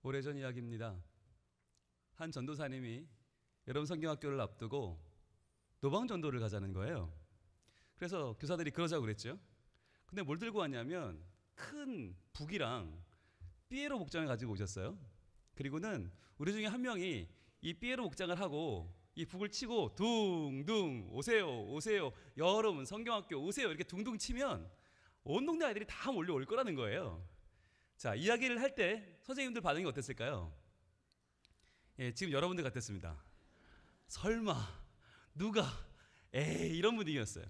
오래전 이야기입니다. 한 전도사님이 여름 성경학교를 앞두고 노방전도를 가자는 거예요. 그래서 교사들이 그러자고 그랬죠. 근데 뭘 들고 왔냐면 큰 북이랑 삐에로 목장을 가지고 오셨어요. 그리고는 우리 중에 한 명이 이 삐에로 목장을 하고 이 북을 치고 둥둥 오세요 오세요 여름 성경학교 오세요 이렇게 둥둥 치면 온 동네 아이들이 다 몰려올 거라는 거예요. 자, 이야기를 할 때 선생님들 반응이 어땠을까요? 예, 지금 여러분들 같았습니다. 설마 누가 에이 이런 분위기였어요.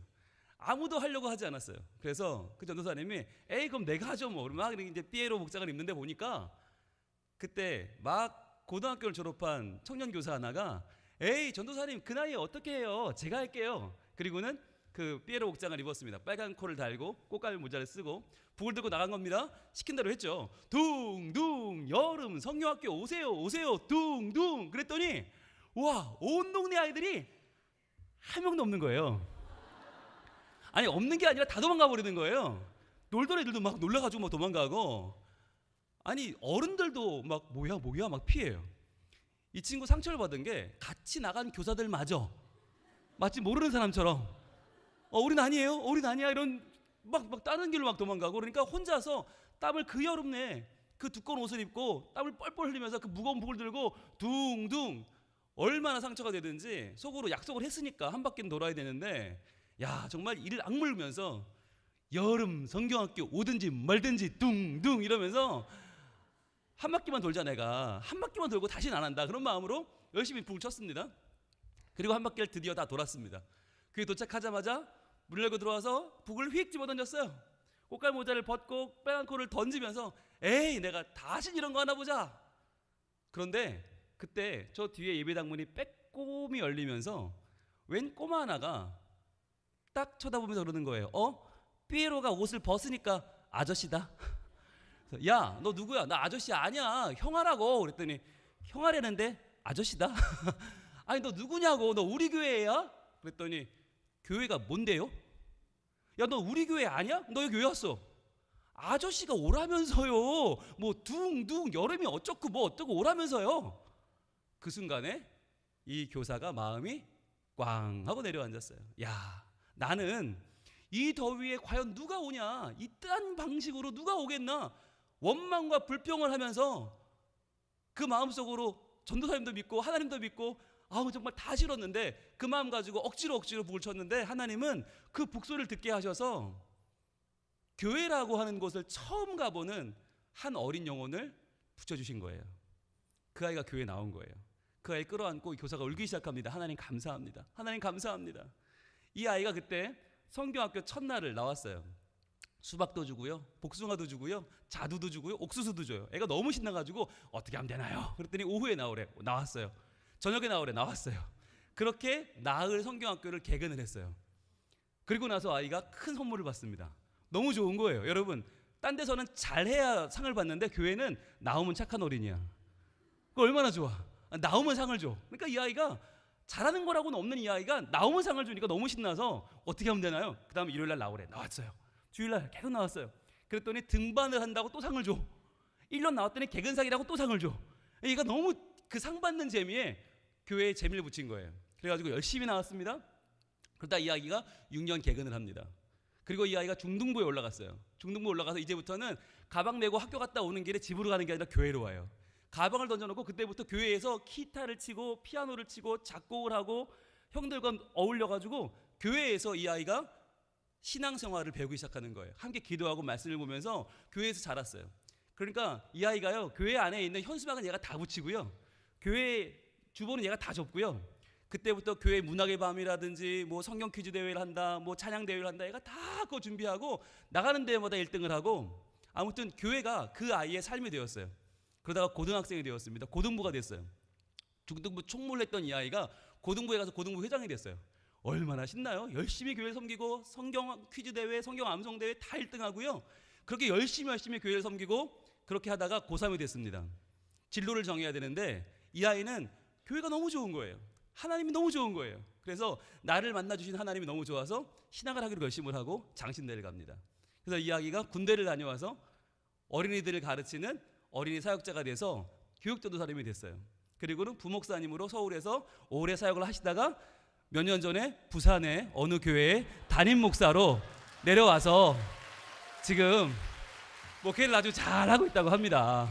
아무도 하려고 하지 않았어요. 그래서 그 전도사님이 에이 그럼 내가 하죠 뭐. 막 이제 삐에로 복장을 입는데 보니까 그때 막 고등학교를 졸업한 청년 교사 하나가 에이 전도사님 그 나이에 어떻게 해요? 제가 할게요. 그리고는 그 삐에로 복장을 입었습니다. 빨간 코를 달고 꽃갈비 모자를 쓰고 북을 들고 나간 겁니다. 시킨 대로 했죠. 둥둥 여름 성경학교 오세요 오세요 둥둥 그랬더니 와, 온 동네 아이들이 한 명도 없는 거예요. 아니 없는 게 아니라 다 도망가 버리는 거예요. 놀던 애들도 막 놀라가지고 막 도망가고, 아니 어른들도 막 뭐야 막 피해요. 이 친구 상처를 받은 게 같이 나간 교사들마저 마치 모르는 사람처럼 우린 아니에요 우린 아니야 이런 막 다른 길로 막 도망가고, 그러니까 혼자서 땀을 그 여름 내에 그 두꺼운 옷을 입고 땀을 뻘뻘 흘리면서 그 무거운 북을 들고 둥둥 얼마나 상처가 되든지 속으로 약속을 했으니까 한 바퀴는 돌아야 되는데, 야 정말 이를 악물면서 여름 성경학교 오든지 말든지 둥둥 이러면서 한 바퀴만 돌자, 내가 한 바퀴만 돌고 다시는 안 한다 그런 마음으로 열심히 북을 쳤습니다. 그리고 한 바퀴를 드디어 다 돌았습니다. 그게 도착하자마자 문 열고 들어와서 북을 휙 집어 던졌어요. 꽃갈 모자를 벗고 빨간 코를 던지면서 에이 내가 다신 이런 거 하나 보자. 그런데 그때 저 뒤에 예배당문이 빼꼼히 열리면서 웬 꼬마 하나가 딱 쳐다보면서 그러는 거예요. 삐에로가 옷을 벗으니까 아저씨다. 야 너 누구야? 나 아저씨 아니야 형아라고. 그랬더니 형아라는데 아저씨다. 아니 너 누구냐고. 너 우리 교회야? 그랬더니 교회가 뭔데요? 야 너 우리 교회 아니야? 너 여기 왜 왔어? 아저씨가 오라면서요. 뭐 둥둥 여름이 어쩌고 뭐 어쩌고 오라면서요. 그 순간에 이 교사가 마음이 꽝 하고 내려앉았어요. 야 나는 이 더위에 과연 누가 오냐, 이딴 방식으로 누가 오겠나, 원망과 불평을 하면서 그 마음속으로 전도사님도 믿고 하나님도 믿고 정말 다 싫었는데 그 마음 가지고 억지로 북을 쳤는데 하나님은 그 북소리를 듣게 하셔서 교회라고 하는 곳을 처음 가보는 한 어린 영혼을 붙여주신 거예요. 그 아이가 교회에 나온 거예요. 그 아이 끌어안고 이 교사가 울기 시작합니다. 하나님 감사합니다. 하나님 감사합니다. 이 아이가 그때 성경학교 첫날을 나왔어요. 수박도 주고요, 복숭아도 주고요, 자두도 주고요, 옥수수도 줘요. 애가 너무 신나가지고 어떻게 하면 되나요? 그랬더니 오후에 나오래. 나왔어요. 저녁에 나오래. 나왔어요. 그렇게 나흘 성경학교를 개근을 했어요. 그리고 나서 아이가 큰 선물을 받습니다. 너무 좋은 거예요. 여러분, 딴 데서는 잘해야 상을 받는데 교회는 나오면 착한 어린이야. 그거 얼마나 좋아. 나오면 상을 줘. 그러니까 이 아이가 잘하는 거라고는 없는 이 아이가 나오면 상을 주니까 너무 신나서 어떻게 하면 되나요? 그 다음에 일요일날 나오래. 나왔어요. 주일날 계속 나왔어요. 그랬더니 등반을 한다고 또 상을 줘. 1년 나왔더니 개근상이라고 또 상을 줘. 얘가 너무 그 상 받는 재미에 교회에 재미를 붙인 거예요. 그래가지고 열심히 나왔습니다. 그러다 이 아이가 6년 개근을 합니다. 그리고 이 아이가 중등부에 올라갔어요. 중등부에 올라가서 이제부터는 가방 메고 학교 갔다 오는 길에 집으로 가는 게 아니라 교회로 와요. 가방을 던져놓고 그때부터 교회에서 기타를 치고 피아노를 치고 작곡을 하고 형들과 어울려가지고 교회에서 이 아이가 신앙생활을 배우기 시작하는 거예요. 함께 기도하고 말씀을 보면서 교회에서 자랐어요. 그러니까 이 아이가요, 교회 안에 있는 현수막은 얘가 다 붙이고요, 교회 주보는 얘가 다 접고요, 그때부터 교회 문학의 밤이라든지 뭐 성경 퀴즈 대회를 한다, 뭐 찬양 대회를 한다, 얘가 다 그거 준비하고 나가는 데마다 1등을 하고, 아무튼 교회가 그 아이의 삶이 되었어요. 그러다가 고등학생이 되었습니다. 고등부가 됐어요. 중등부 총무를 했던 이 아이가 고등부에 가서 고등부 회장이 됐어요. 얼마나 신나요? 열심히 교회 섬기고 성경 퀴즈 대회, 성경 암송 대회 다 1등하고요. 그렇게 열심히 교회를 섬기고 그렇게 하다가 고3이 됐습니다. 진로를 정해야 되는데 이 아이는 교회가 너무 좋은 거예요. 하나님이 너무 좋은 거예요. 그래서 나를 만나주신 하나님이 너무 좋아서 신학을 하기로 결심을 하고 장신대를 갑니다. 그래서 이 아이가 군대를 다녀와서 어린이들을 가르치는 어린이 사역자가 돼서 교육전도사님이 됐어요. 그리고는 부목사님으로 서울에서 오래 사역을 하시다가 몇 년 전에 부산의 어느 교회에 담임 목사로 내려와서 지금 목회를 아주 잘하고 있다고 합니다.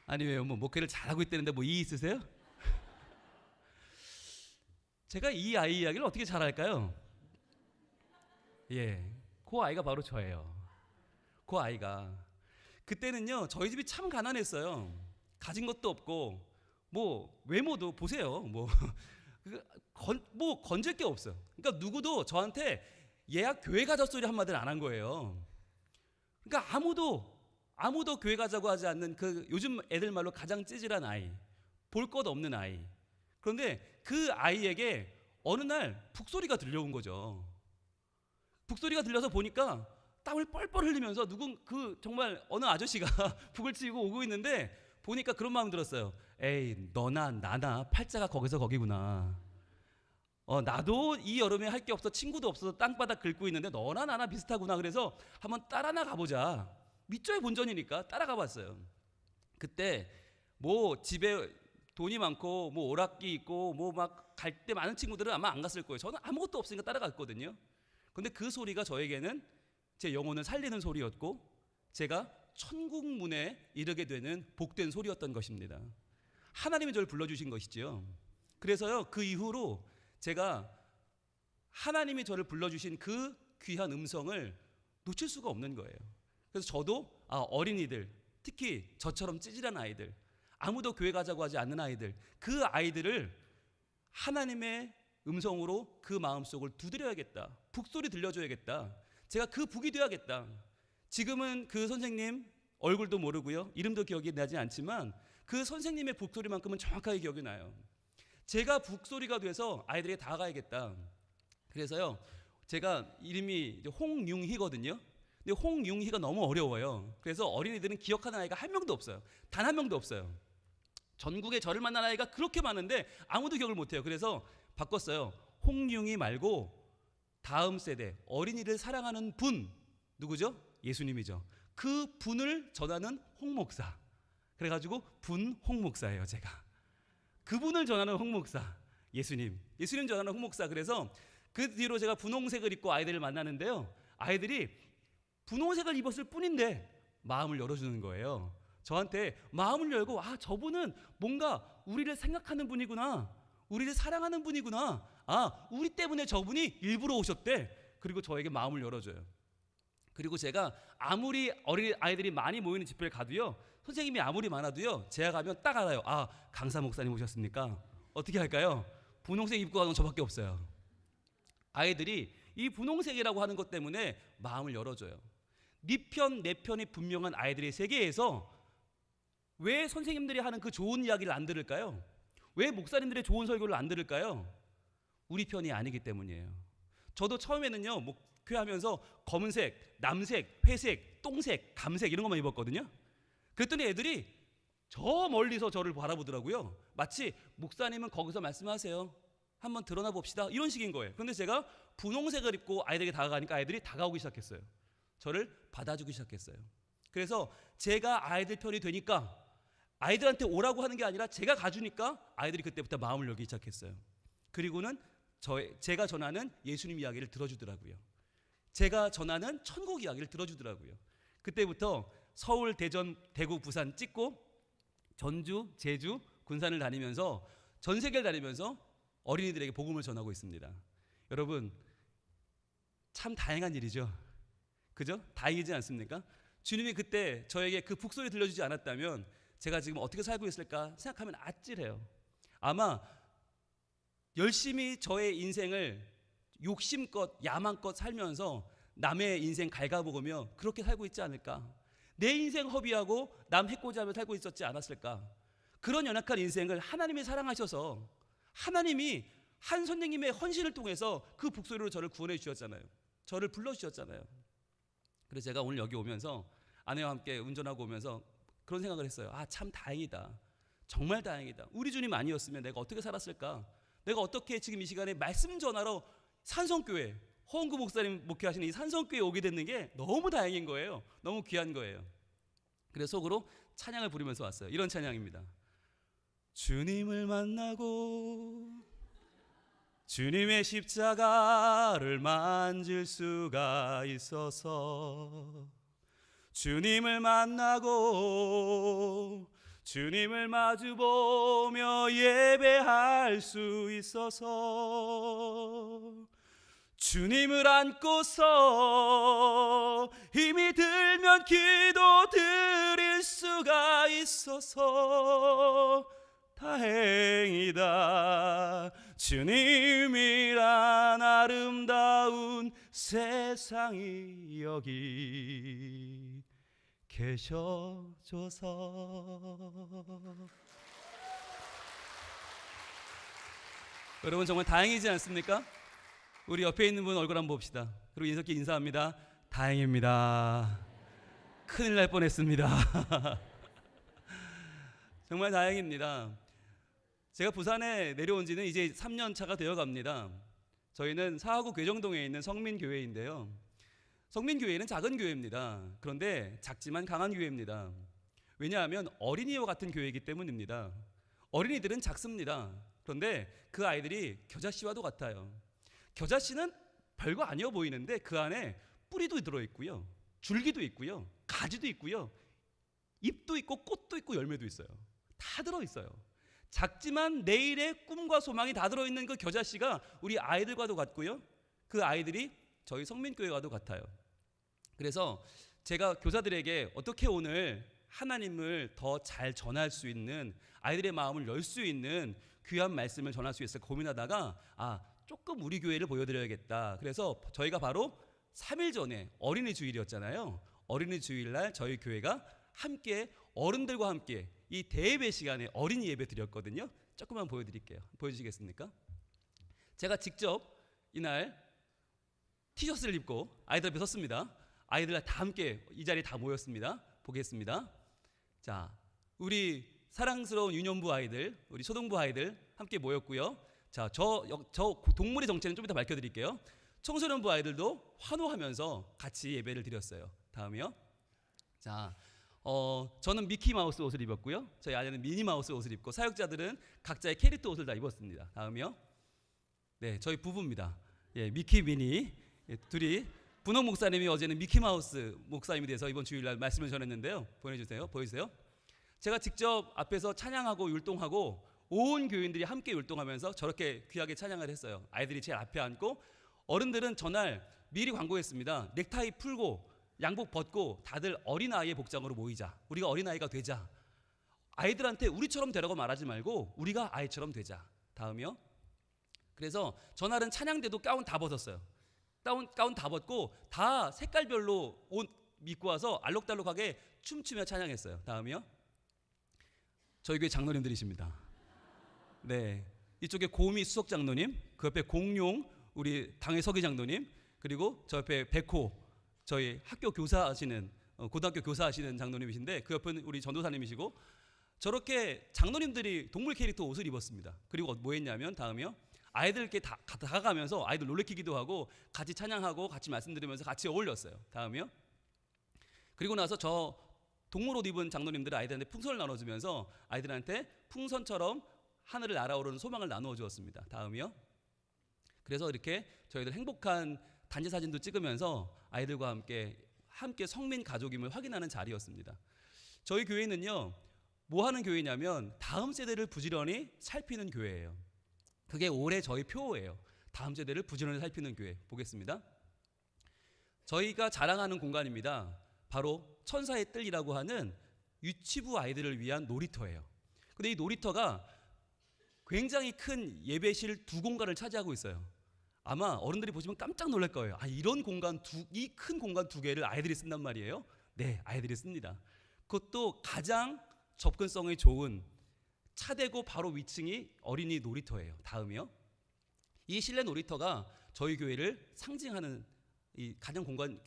아니 왜요? 뭐 목회를 잘하고 있다는데 뭐 이의 있으세요? 제가 이 아이 이야기를 어떻게 잘할까요? 예, 그 아이가 바로 저예요. 그 아이가 그때는요 저희 집이 참 가난했어요. 가진 것도 없고 뭐 외모도 보세요. 뭐 건질 게 없어요. 그러니까 누구도 저한테 얘야 교회 가자 소리 한마디를 안 한 거예요. 그러니까 아무도 교회 가자고 하지 않는 그 요즘 애들 말로 가장 찌질한 아이, 볼 것 없는 아이. 그런데 그 아이에게 어느 날 북소리가 들려온 거죠. 북소리가 들려서 보니까 땀을 뻘뻘 흘리면서 정말 어느 아저씨가 북을 치고 오고 있는데 보니까 그런 마음 들었어요. 에이 너나 나나 팔자가 거기서 거기구나. 나도 이 여름에 할 게 없어 친구도 없어서 땅바닥 긁고 있는데 너나 나나 비슷하구나. 그래서 한번 따라나 가보자. 밑조의 본전이니까 따라가 봤어요. 그때 뭐 집에 돈이 많고 뭐 오락기 있고 뭐 막 갈 때 많은 친구들은 아마 안 갔을 거예요. 저는 아무것도 없으니까 따라갔거든요. 근데 그 소리가 저에게는 제 영혼을 살리는 소리였고 제가 천국 문에 이르게 되는 복된 소리였던 것입니다. 하나님이 저를 불러주신 것이지요. 그래서요 그 이후로 제가 하나님이 저를 불러주신 그 귀한 음성을 놓칠 수가 없는 거예요. 그래서 저도 어린이들, 특히 저처럼 찌질한 아이들, 아무도 교회 가자고 하지 않는 아이들, 그 아이들을 하나님의 음성으로 그 마음속을 두드려야겠다. 북소리 들려줘야겠다. 제가 그 북이 되어야겠다. 지금은 그 선생님 얼굴도 모르고요, 이름도 기억이 나지 않지만 그 선생님의 북소리만큼은 정확하게 기억이 나요. 제가 북소리가 돼서 아이들에게 다가가야겠다. 그래서요 제가 이름이 홍융희거든요. 근데 홍융희가 너무 어려워요. 그래서 어린이들은 기억하는 아이가 한 명도 없어요. 단 한 명도 없어요. 전국에 저를 만난 아이가 그렇게 많은데 아무도 기억을 못해요. 그래서 바꿨어요. 홍융희 말고 다음 세대 어린이를 사랑하는 분 누구죠? 예수님이죠. 그 분을 전하는 홍목사. 그래가지고 분 홍목사예요. 제가 그분을 전하는 홍목사, 예수님 전하는 홍목사. 그래서 그 뒤로 제가 분홍색을 입고 아이들을 만나는데요, 아이들이 분홍색을 입었을 뿐인데 마음을 열어주는 거예요. 저한테 마음을 열고 저분은 뭔가 우리를 생각하는 분이구나, 우리를 사랑하는 분이구나, 우리 때문에 저분이 일부러 오셨대. 그리고 저에게 마음을 열어줘요. 그리고 제가 아무리 어린 아이들이 많이 모이는 집회를 가도요, 선생님이 아무리 많아도요, 제가 가면 딱 알아요. 강사 목사님 오셨습니까? 어떻게 할까요? 분홍색 입고 가는 저밖에 없어요. 아이들이 이 분홍색이라고 하는 것 때문에 마음을 열어줘요. 네 편, 내 편이 분명한 아이들의 세계에서 왜 선생님들이 하는 그 좋은 이야기를 안 들을까요? 왜 목사님들의 좋은 설교를 안 들을까요? 우리 편이 아니기 때문이에요. 저도 처음에는요, 목회하면서 검은색, 남색, 회색, 똥색, 감색 이런 것만 입었거든요. 그랬더니 애들이 저 멀리서 저를 바라보더라고요. 마치 목사님은 거기서 말씀하세요, 한번 드러나 봅시다, 이런 식인 거예요. 그런데 제가 분홍색을 입고 아이들에게 다가가니까 아이들이 다가오기 시작했어요. 저를 받아주기 시작했어요. 그래서 제가 아이들 편이 되니까 아이들한테 오라고 하는 게 아니라 제가 가주니까 아이들이 그때부터 마음을 열기 시작했어요. 그리고는 제가 전하는 예수님 이야기를 들어주더라고요. 제가 전하는 천국 이야기를 들어주더라고요. 그때부터 서울, 대전, 대구, 부산 찍고 전주, 제주, 군산을 다니면서 전 세계를 다니면서 어린이들에게 복음을 전하고 있습니다. 여러분 참 다행한 일이죠. 그죠? 다행이지 않습니까? 주님이 그때 저에게 그 북소리 들려주지 않았다면 제가 지금 어떻게 살고 있을까 생각하면 아찔해요. 아마 열심히 저의 인생을 욕심껏 야만껏 살면서 남의 인생 갉아먹으며 그렇게 살고 있지 않을까. 내 인생 허비하고 남 해코지 하며 살고 있었지 않았을까. 그런 연약한 인생을 하나님이 사랑하셔서 하나님이 한 선생님의 헌신을 통해서 그 북소리로 저를 구원해 주셨잖아요. 저를 불러주셨잖아요. 그래서 제가 오늘 여기 오면서 아내와 함께 운전하고 오면서 그런 생각을 했어요. 참 다행이다. 정말 다행이다. 우리 주님 아니었으면 내가 어떻게 살았을까? 내가 어떻게 지금 이 시간에 말씀 전하러 산성교회, 허은구 목사님 목회하시는 이 산성교회에 오게 됐는 게 너무 다행인 거예요. 너무 귀한 거예요. 그래서 속으로 찬양을 부르면서 왔어요. 이런 찬양입니다. 주님을 만나고 주님의 십자가를 만질 수가 있어서, 주님을 만나고 주님을 마주보며 예배할 수 있어서, 주님을 안고서 힘이 들면 기도 드릴 수가 있어서 다행이다. 주님이란 아름다운 세상이 여기 계셔줘서. 여러분 정말 다행이지 않습니까? 우리 옆에 있는 분 얼굴 한번 봅시다. 그리고 인석기 인사합니다. 다행입니다. 큰일 날 뻔했습니다. 정말 다행입니다. 제가 부산에 내려온 지는 이제 3년 차가 되어 갑니다. 저희는 사하구 괴정동에 있는 성민교회인데요. 성민교회는 작은 교회입니다. 그런데 작지만 강한 교회입니다. 왜냐하면 어린이와 같은 교회이기 때문입니다. 어린이들은 작습니다. 그런데 그 아이들이 겨자씨와도 같아요. 겨자씨는 별거 아니어 보이는데 그 안에 뿌리도 들어있고요, 줄기도 있고요, 가지도 있고요, 잎도 있고 꽃도 있고 열매도 있어요. 다 들어있어요. 작지만 내일의 꿈과 소망이 다 들어있는 그 겨자씨가 우리 아이들과도 같고요, 그 아이들이 저희 성민교회와도 같아요. 그래서 제가 교사들에게 어떻게 오늘 하나님을 더 잘 전할 수 있는, 아이들의 마음을 열 수 있는 귀한 말씀을 전할 수 있을까 고민하다가 조금 우리 교회를 보여드려야겠다. 그래서 저희가 바로 3일 전에 어린이 주일이었잖아요. 어린이 주일날 저희 교회가 함께 어른들과 함께 이 대예배 시간에 어린이 예배 드렸거든요. 조금만 보여드릴게요. 보여주시겠습니까? 제가 직접 이날 티셔츠를 입고 아이들 앞에 섰습니다. 아이들 다 함께 이 자리에 다 모였습니다. 보겠습니다. 자, 우리 사랑스러운 유년부 아이들, 우리 초등부 아이들 함께 모였고요. 자, 저 동물의 정체는 좀 이따 밝혀드릴게요. 청소년부 아이들도 환호하면서 같이 예배를 드렸어요. 다음이요. 자, 저는 미키마우스 옷을 입었고요. 저희 아내는 미니마우스 옷을 입고, 사역자들은 각자의 캐릭터 옷을 다 입었습니다. 다음이요. 네, 저희 부부입니다. 예, 미키 미니. 예, 둘이 분홍 목사님이 어제는 미키마우스 목사님이 돼서 이번 주일날 말씀을 전했는데요. 보여주세요. 제가 직접 앞에서 찬양하고 율동하고 온 교인들이 함께 율동하면서 저렇게 귀하게 찬양을 했어요. 아이들이 제일 앞에 앉고, 어른들은 전날 미리 광고했습니다. 넥타이 풀고 양복 벗고 다들 어린아이의 복장으로 모이자. 우리가 어린아이가 되자. 아이들한테 우리처럼 되라고 말하지 말고 우리가 아이처럼 되자. 다음이요. 그래서 전날은 찬양 때도 가운 다 벗었어요. 가운 다 벗고 다 색깔별로 옷 입고 와서 알록달록하게 춤추며 찬양했어요. 다음이요. 저희 교회 장로님들이십니다. 네, 이쪽에 고미 수석 장로님, 그 옆에 공룡 우리 당회 서기 장로님, 그리고 저 옆에 백호 저희 학교 교사하시는 고등학교 교사하시는 장로님이신데, 그 옆은 우리 전도사님이시고, 저렇게 장로님들이 동물 캐릭터 옷을 입었습니다. 그리고 뭐 했냐면 다음이요. 아이들께 다가가면서 아이들 놀래키기도 하고 같이 찬양하고 같이 말씀드리면서 같이 어울렸어요. 다음이요. 그리고 나서 저 동물 옷 입은 장로님들 아이들한테 풍선을 나눠주면서 아이들한테 풍선처럼 하늘을 날아오르는 소망을 나누어 주었습니다. 다음이요. 그래서 이렇게 저희들 행복한 단체 사진도 찍으면서 아이들과 함께 성민 가족임을 확인하는 자리였습니다. 저희 교회는요, 뭐 하는 교회냐면 다음 세대를 부지런히 살피는 교회예요. 그게 올해 저희 표어예요. 다음 세대를 부지런히 살피는 교회. 보겠습니다. 저희가 자랑하는 공간입니다. 바로 천사의 뜰이라고 하는 유치부 아이들을 위한 놀이터예요. 근데 이 놀이터가 굉장히 큰 예배실 2공간을 차지하고 있어요. 아마 어른들이 보시면 깜짝 놀랄 거예요. 이런 공간 이 큰 공간 2개를 아이들이 쓴단 말이에요. 네, 아이들이 씁니다. 그것도 가장 접근성이 좋은 차대고 바로 위층이 어린이 놀이터예요. 다음이요. 이 실내 놀이터가 저희 교회를 상징하는 이 가장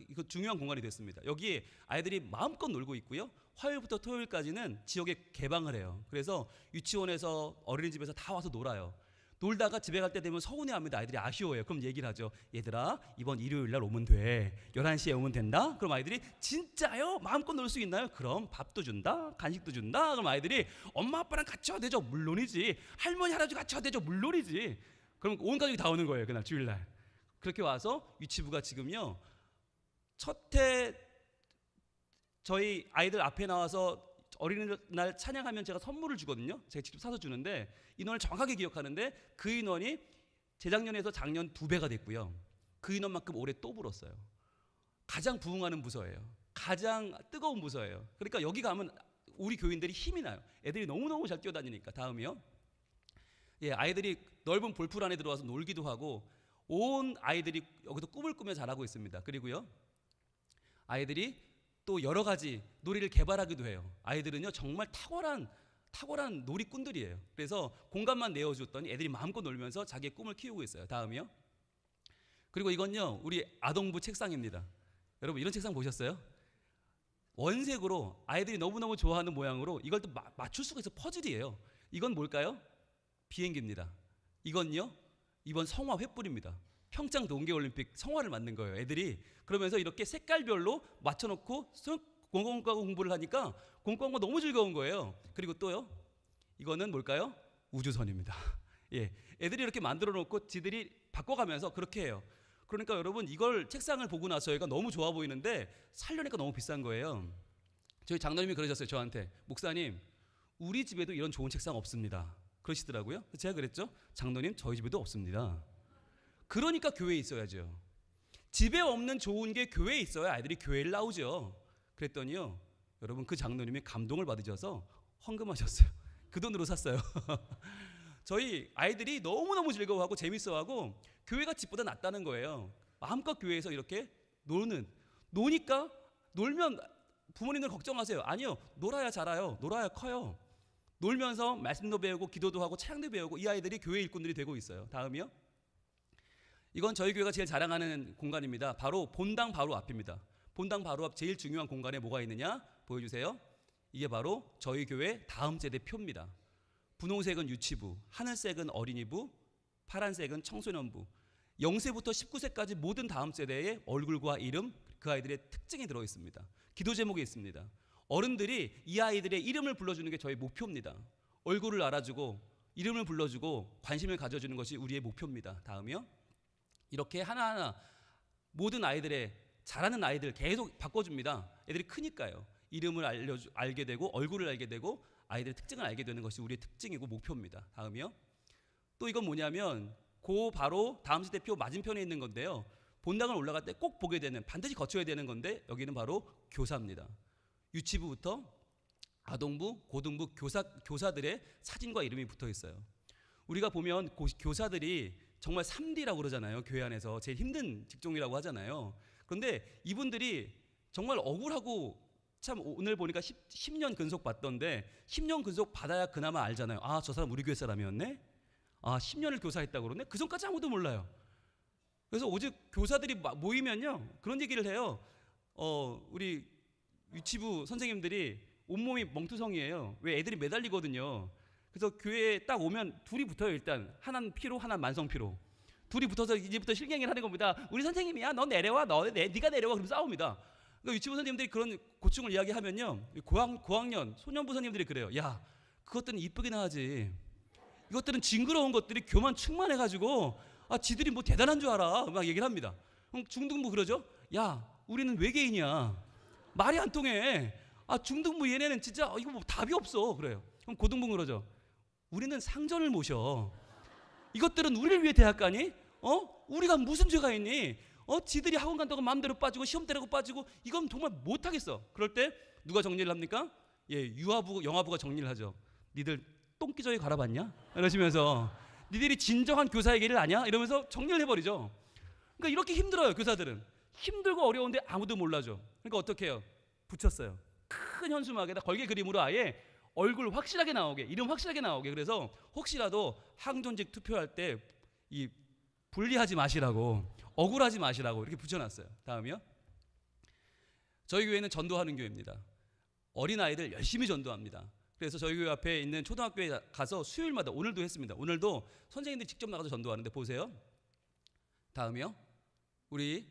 이거 중요한 공간이 됐습니다. 여기에 아이들이 마음껏 놀고 있고요. 화요일부터 토요일까지는 지역에 개방을 해요. 그래서 유치원에서 어린이집에서 다 와서 놀아요. 놀다가 집에 갈 때 되면 서운해합니다. 아이들이 아쉬워해요. 그럼 얘기를 하죠. 얘들아, 이번 일요일 날 오면 돼. 11시에 오면 된다. 그럼 아이들이 진짜요? 마음껏 놀 수 있나요? 그럼 밥도 준다, 간식도 준다. 그럼 아이들이 엄마 아빠랑 같이 와도 되죠? 물론이지. 할머니 할아버지 같이 와도 되죠? 물론이지. 그럼 온 가족이 다 오는 거예요. 그날 주일날. 그렇게 와서 유치부가 지금요, 첫해 저희 아이들 앞에 나와서 어린이날 찬양하면 제가 선물을 주거든요. 제가 직접 사서 주는데 인원을 정확하게 기억하는데 그 인원이 재작년에서 작년 2배가 됐고요. 그 인원만큼 올해 또 불었어요. 가장 부흥하는 부서예요. 가장 뜨거운 부서예요. 그러니까 여기 가면 우리 교인들이 힘이 나요. 애들이 너무너무 잘 뛰어다니니까. 다음이요. 예, 아이들이 넓은 볼풀 안에 들어와서 놀기도 하고 온 아이들이 여기서 꿈을 꾸며 자라고 있습니다. 그리고요, 아이들이 또 여러 가지 놀이를 개발하기도 해요. 아이들은요 정말 탁월한 놀이꾼들이에요. 그래서 공간만 내어줬더니 애들이 마음껏 놀면서 자기의 꿈을 키우고 있어요. 다음이요. 그리고 이건요 우리 아동부 책상입니다. 여러분 이런 책상 보셨어요? 원색으로 아이들이 너무너무 좋아하는 모양으로 이걸 또 맞출 수가 있어. 퍼즐이에요. 이건 뭘까요? 비행기입니다. 이건요 이번 성화 횃불입니다. 평창 동계올림픽 성화를 만든 거예요. 애들이 그러면서 이렇게 색깔별로 맞춰놓고 공공과학 공부를 하니까 공공과가 너무 즐거운 거예요. 그리고 또요, 이거는 뭘까요? 우주선입니다. 예, 애들이 이렇게 만들어 놓고 지들이 바꿔가면서 그렇게 해요. 그러니까 여러분 이걸 책상을 보고 나서 얘가 너무 좋아 보이는데 살려니까 너무 비싼 거예요. 저희 장로님이 그러셨어요. 저한테, 목사님 우리 집에도 이런 좋은 책상 없습니다. 그러시더라고요. 제가 그랬죠. 장로님 저희 집에도 없습니다. 그러니까 교회에 있어야죠. 집에 없는 좋은 게 교회에 있어야 아이들이 교회를 나오죠. 그랬더니요, 여러분 그 장로님이 감동을 받으셔서 헌금하셨어요. 그 돈으로 샀어요. 저희 아이들이 너무너무 즐거워하고 재밌어하고 교회가 집보다 낫다는 거예요. 마음껏 교회에서 이렇게 노니까 놀면 부모님들 걱정하세요. 아니요, 놀아야 자라요. 놀아야 커요. 놀면서 말씀도 배우고 기도도 하고 찬양도 배우고 이 아이들이 교회 일꾼들이 되고 있어요. 다음이요. 이건 저희 교회가 제일 자랑하는 공간입니다. 바로 본당 바로 앞입니다. 본당 바로 앞 제일 중요한 공간에 뭐가 있느냐 보여주세요. 이게 바로 저희 교회 다음 세대 표입니다. 분홍색은 유치부, 하늘색은 어린이부, 파란색은 청소년부. 0세부터 19세까지 모든 다음 세대의 얼굴과 이름, 그 아이들의 특징이 들어있습니다. 기도 제목이 있습니다. 어른들이 이 아이들의 이름을 불러주는 게 저희 목표입니다. 얼굴을 알아주고 이름을 불러주고 관심을 가져주는 것이 우리의 목표입니다. 다음이요. 이렇게 하나하나 모든 아이들의 잘하는 아이들 계속 바꿔줍니다. 애들이 크니까요. 이름을 알게 되고 얼굴을 알게 되고 아이들의 특징을 알게 되는 것이 우리의 특징이고 목표입니다. 다음이요. 또 이건 뭐냐면 바로 다음 세대표 맞은편에 있는 건데요. 본당을 올라갈 때 꼭 보게 되는, 반드시 거쳐야 되는 건데 여기는 바로 교사입니다. 유치부부터 아동부, 고등부 교사들의 사진과 이름이 붙어 있어요. 우리가 보면 교사들이 정말 3D라고 그러잖아요. 교회 안에서 제일 힘든 직종이라고 하잖아요. 그런데 이분들이 정말 억울하고, 참 오늘 보니까 10년 근속 받던데 10년 근속 받아야 그나마 알잖아요. 아, 저 사람 우리 교회 사람이었네. 아, 10년을 교사했다고 그러네. 그 전까지 아무도 몰라요. 그래서 오직 교사들이 모이면요 그런 얘기를 해요. 우리 유치부 선생님들이 온몸이 멍투성이에요. 왜? 애들이 매달리거든요. 그래서 교회에 딱 오면 둘이 붙어요. 일단 하나는 피로, 하나는 만성피로. 둘이 붙어서 이제부터 실갱이를 하는 겁니다. 우리 선생님이야, 너 내려와, 네가 내려와. 그러면 싸웁니다. 그러니까 유치부 선생님들이 그런 고충을 이야기하면요, 고학년 소년부 선생님들이 그래요. 야, 그것들은 이쁘기나 하지. 이것들은 징그러운 것들이 교만 충만해가지고 지들이 뭐 대단한 줄 알아. 막 얘기를 합니다. 중등부 그러죠. 야, 우리는 외계인이야. 말이 안 통해. 중등부 얘네는 진짜 이거 뭐 답이 없어. 그래요. 그럼 고등부 그러죠. 우리는 상전을 모셔. 이것들은 우리를 위해 대학 가니? 우리가 무슨 죄가 있니? 지들이 학원 간다고 마음대로 빠지고 시험 때리고 빠지고 이건 정말 못하겠어. 그럴 때 누가 정리를 합니까? 예, 유아부, 영아부가 정리를 하죠. 니들 똥기저귀 갈아봤냐? 이러시면서 니들이 진정한 교사의 길을 아냐? 이러면서 정리를 해버리죠. 그러니까 이렇게 힘들어요. 교사들은 힘들고 어려운데 아무도 몰라줘. 그러니까 어떻게 해요? 붙였어요. 큰 현수막에다 걸개 그림으로 아예 얼굴 확실하게 나오게, 이름 확실하게 나오게. 그래서 혹시라도 항존직 투표할 때 이 분리하지 마시라고, 억울하지 마시라고 이렇게 붙여놨어요. 다음이요. 저희 교회는 전도하는 교회입니다. 어린아이들 열심히 전도합니다. 그래서 저희 교회 앞에 있는 초등학교에 가서 수요일마다, 오늘도 했습니다. 오늘도 선생님들이 직접 나가서 전도하는데 보세요. 다음이요. 우리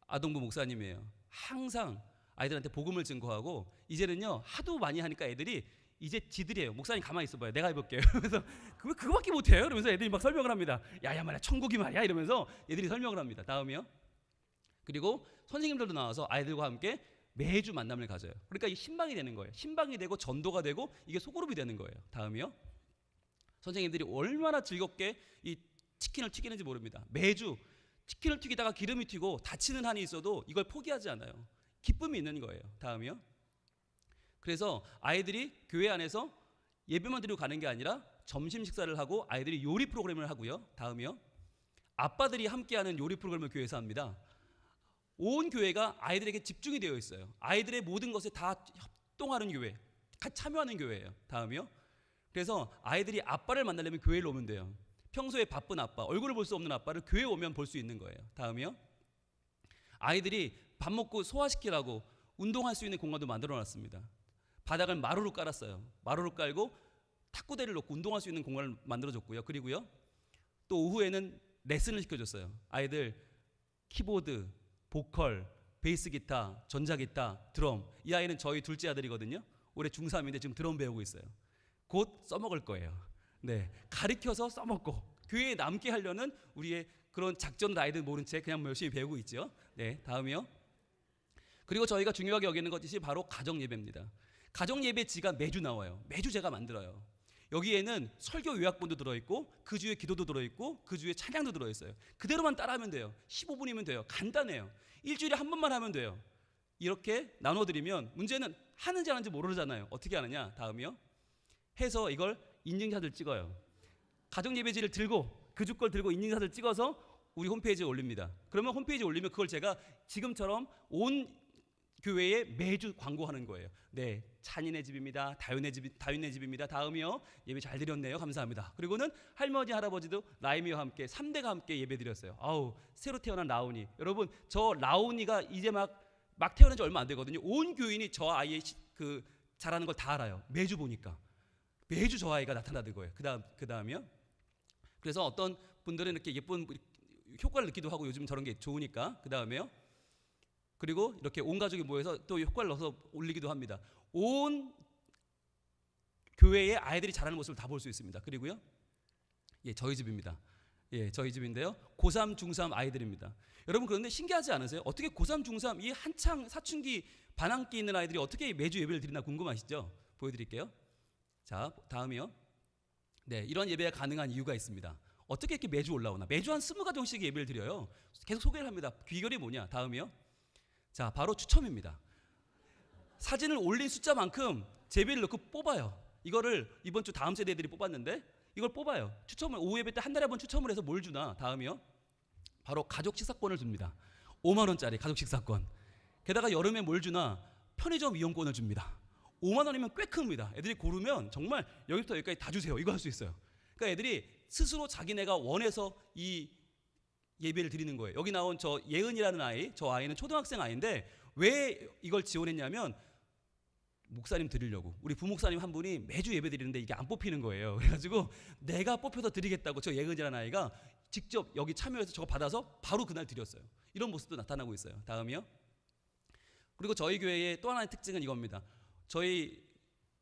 아동부 목사님이에요. 항상 아이들한테 복음을 증거하고, 이제는요 하도 많이 하니까 애들이 이제 지들이에요. 목사님 가만히 있어봐요. 내가 해볼게요. 그래서 그거밖에 못해요. 그러면서 애들이 막 설명을 합니다. 야야 말이야 천국이 말이야 이러면서 애들이 설명을 합니다. 다음이요. 그리고 선생님들도 나와서 아이들과 함께 매주 만남을 가져요. 그러니까 이게 신방이 되는 거예요. 신방이 되고 전도가 되고 이게 소그룹이 되는 거예요. 다음이요. 선생님들이 얼마나 즐겁게 이 치킨을 튀기는지 모릅니다. 매주 치킨을 튀기다가 기름이 튀고 다치는 한이 있어도 이걸 포기하지 않아요. 기쁨이 있는 거예요. 다음이요. 그래서 아이들이 교회 안에서 예배만 드리고 가는 게 아니라 점심 식사를 하고 아이들이 요리 프로그램을 하고요. 다음이요. 아빠들이 함께하는 요리 프로그램을 교회에서 합니다. 온 교회가 아이들에게 집중이 되어 있어요. 아이들의 모든 것에 다 협동하는 교회, 같이 참여하는 교회예요. 다음이요. 그래서 아이들이 아빠를 만나려면 교회를 오면 돼요. 평소에 바쁜 아빠, 얼굴을 볼 수 없는 아빠를 교회에 오면 볼 수 있는 거예요. 다음이요. 아이들이 밥 먹고 소화시키라고 운동할 수 있는 공간도 만들어 놨습니다. 바닥을 마루로 깔았어요. 마루로 깔고 탁구대를 놓고 운동할 수 있는 공간을 만들어줬고요. 그리고요, 또 오후에는 레슨을 시켜줬어요. 아이들 키보드, 보컬, 베이스 기타, 전자기타, 드럼. 이 아이는 저희 둘째 아들이거든요. 올해 중3인데 지금 드럼 배우고 있어요. 곧 써먹을 거예요. 네, 가르쳐서 써먹고 교회에 남게 하려는 우리의 그런 작전을 아이들 모른 채 그냥 열심히 배우고 있죠. 네, 다음이요. 그리고 저희가 중요하게 여기는 것이 바로 가정 예배입니다. 가정 예배지가 매주 나와요. 매주 제가 만들어요. 여기에는 설교 요약본도 들어있고 그 주에 기도도 들어있고 그 주에 찬양도 들어있어요. 그대로만 따라하면 돼요. 15분이면 돼요. 간단해요. 일주일에 한 번만 하면 돼요. 이렇게 나눠드리면, 문제는 하는지 안 하는지 모르잖아요. 어떻게 하느냐. 다음이요. 해서 이걸 인증샷을 찍어요. 가정 예배지를 들고 그 주 걸 들고 인증샷을 찍어서 우리 홈페이지에 올립니다. 그러면 홈페이지에 올리면 그걸 제가 지금처럼 온 교회에 매주 광고하는 거예요. 네, 찬인의 집입니다. 다윈의 집입니다. 다음이요. 예배 잘 드렸네요. 감사합니다. 그리고는 할머니 할아버지도 라임이와 함께 3대가 함께 예배 드렸어요. 아우, 새로 태어난 라온이. 여러분, 저 라온이가 이제 막 태어난 지 얼마 안 되거든요. 온 교인이 저 아이의 그 잘하는 걸 다 알아요. 매주 보니까. 매주 저 아이가 나타나는 거예요. 그다음이요. 그래서 어떤 분들은 이렇게 예쁜 효과를 느끼기도 하고 요즘 저런 게 좋으니까. 그다음에요. 그리고 이렇게 온 가족이 모여서 또 효과를 넣어서 올리기도 합니다. 온 교회에 아이들이 자라는 모습을 다 볼 수 있습니다. 그리고요. 예, 저희 집입니다. 예, 저희 집인데요. 고3, 중3 아이들입니다. 여러분, 그런데 신기하지 않으세요? 어떻게 고3, 중3 이 한창 사춘기 반항기 있는 아이들이 어떻게 매주 예배를 드리나 궁금하시죠? 보여드릴게요. 자, 다음이요. 네, 이런 예배가 가능한 이유가 있습니다. 어떻게 이렇게 매주 올라오나? 매주 한 20가정씩 예배를 드려요. 계속 소개를 합니다. 비결이 뭐냐? 다음이요. 자, 바로 추첨입니다. 사진을 올린 숫자만큼 제비를 넣고 뽑아요. 이거를 이번 주 다음 세대들이 뽑았는데 이걸 뽑아요. 추첨을 오후 예배 때 한 달에 한 번 추첨을 해서 뭘 주나? 다음이요. 바로 가족 식사권을 줍니다. 5만 원짜리 가족 식사권. 게다가 여름에 뭘 주나? 편의점 이용권을 줍니다. 5만 원이면 꽤 큽니다. 애들이 고르면 정말 여기부터 여기까지 다 주세요. 이거 할 수 있어요. 그러니까 애들이 스스로 자기네가 원해서 이 예배를 드리는 거예요. 여기 나온 저 예은이라는 아이, 저 아이는 초등학생 아이인데 왜 이걸 지원했냐면 목사님 드리려고. 우리 부목사님 한 분이 매주 예배 드리는데 이게 안 뽑히는 거예요. 그래가지고 내가 뽑혀서 드리겠다고 저 예은이라는 아이가 직접 여기 참여해서 저거 받아서 바로 그날 드렸어요. 이런 모습도 나타나고 있어요. 다음이요. 그리고 저희 교회의 또 하나의 특징은 이겁니다. 저희